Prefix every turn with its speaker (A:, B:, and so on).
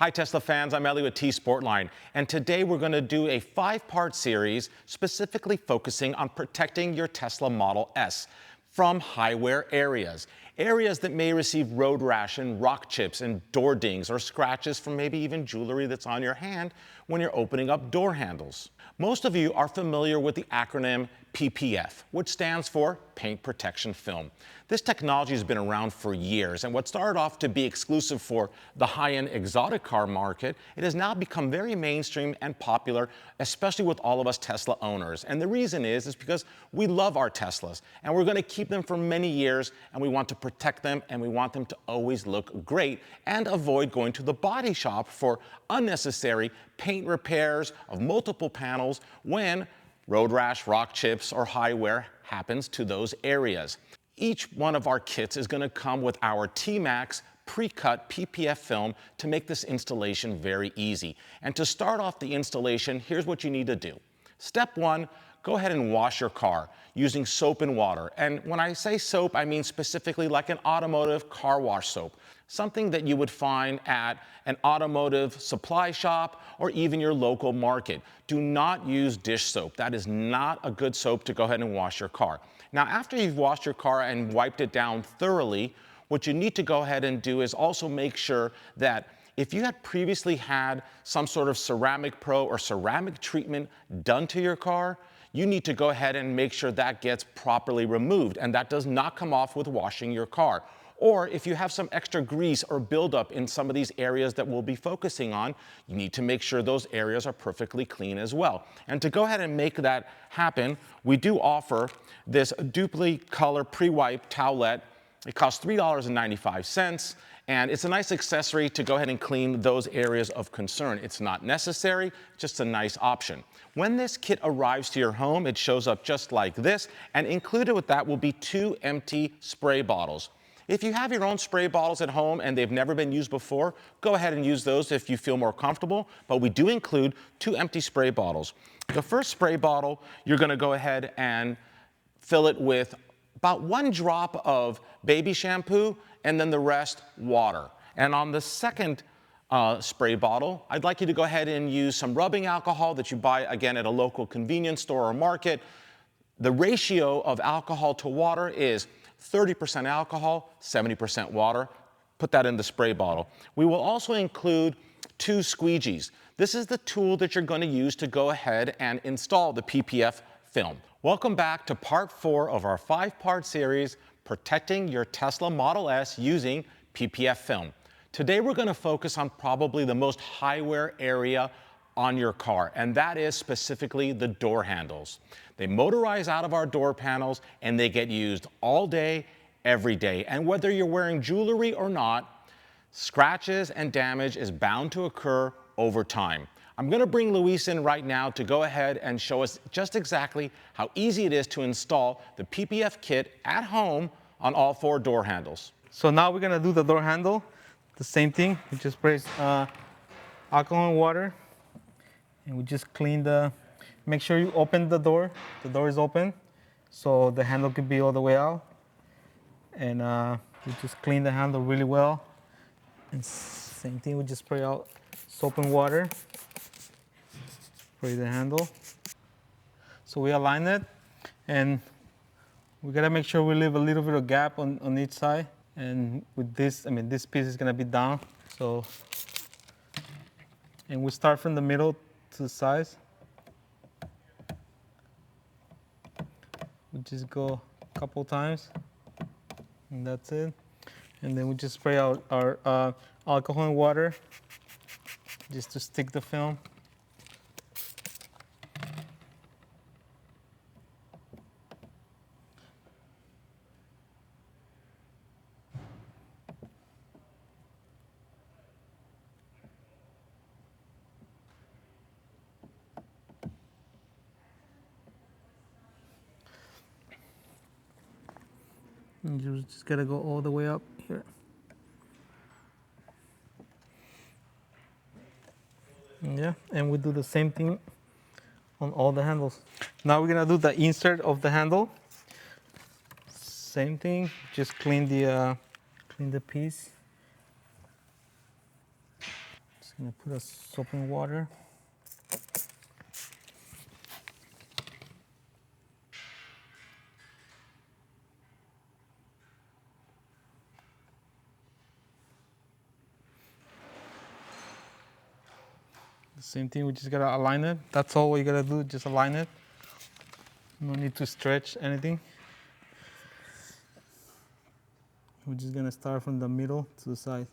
A: Hi Tesla fans, I'm Ellie with T-Sportline, and today we're going to do a 5-part series specifically focusing on protecting your Tesla Model S from high wear areas. Areas that may receive road rash and rock chips and door dings or scratches from maybe even jewelry that's on your hand when you're opening up door handles. Most of you are familiar with the acronym PPF, which stands for Paint Protection Film. This technology has been around for years, and what started off to be exclusive for the high-end exotic car market, it has now become very mainstream and popular, especially with all of us Tesla owners. And the reason is because we love our Teslas, and we're going to keep them for many years, and we want to protect them, and we want them to always look great, and avoid going to the body shop for unnecessary paint repairs of multiple panels when road rash, rock chips, or high wear happens to those areas. Each one of our kits is going to come with our T-Max pre-cut PPF film to make this installation very easy. And to start off the installation, here's what you need to do. Step 1, go ahead and wash your car using soap and water. And when I say soap, I mean specifically like an automotive car wash soap. Something that you would find at an automotive supply shop or even your local market. Do not use dish soap. That is not a good soap to go ahead and wash your car. Now, after you've washed your car and wiped it down thoroughly, what you need to go ahead and do is also make sure that if you had previously had some sort of ceramic pro or ceramic treatment done to your car, you need to go ahead and make sure that gets properly removed, and that does not come off with washing your car. Or if you have some extra grease or buildup in some of these areas that we'll be focusing on, you need to make sure those areas are perfectly clean as well. And to go ahead and make that happen, we do offer this Dupli Color Pre-Wipe Towelette. It costs $3.95, and it's a nice accessory to go ahead and clean those areas of concern. It's not necessary, just a nice option. When this kit arrives to your home, it shows up just like this, and included with that will be 2 empty spray bottles. If you have your own spray bottles at home and they've never been used before, go ahead and use those if you feel more comfortable, but we do include 2 empty spray bottles. The first spray bottle, you're going to go ahead and fill it with about 1 drop of baby shampoo and then the rest water. And on the second spray bottle, I'd like you to go ahead and use some rubbing alcohol that you buy, again, at a local convenience store or market. The ratio of alcohol to water is 30% alcohol, 70% water. Put that in the spray bottle. We will also include 2 squeegees. This is the tool that you're going to use to go ahead and install the PPF film. Welcome back to part 4 of our 5-part series, Protecting Your Tesla Model S Using PPF Film. Today we're going to focus on probably the most high wear area on your car, and that is specifically the door handles. They motorize out of our door panels and they get used all day, every day. And whether you're wearing jewelry or not, scratches and damage is bound to occur over time. I'm going to bring Nuys in right now to go ahead and show us just exactly how easy it is to install the PPF kit at home on all 4 door handles.
B: So now we're going to do the door handle. The same thing. We just spray alcohol and water. And we just clean make sure you open the door. The door is open, so the handle can be all the way out. And we just clean the handle really well. And same thing, we just spray out soap and water. Spray the handle. So we align it, and we gotta make sure we leave a little bit of gap on each side. And with this, this piece is gonna be down. So, and we start from the middle to the sides. We just go a couple times, and that's it. And then we just spray out our alcohol and water just to stick the film. And you just gotta go all the way up here. Yeah, and we do the same thing on all the handles. Now we're gonna do the insert of the handle. Same thing, just clean the piece. Just I'm gonna put a soap and water. The same thing, we just gotta align it. That's all you gotta do, just align it. No need to stretch anything. We're just gonna start from the middle to the side.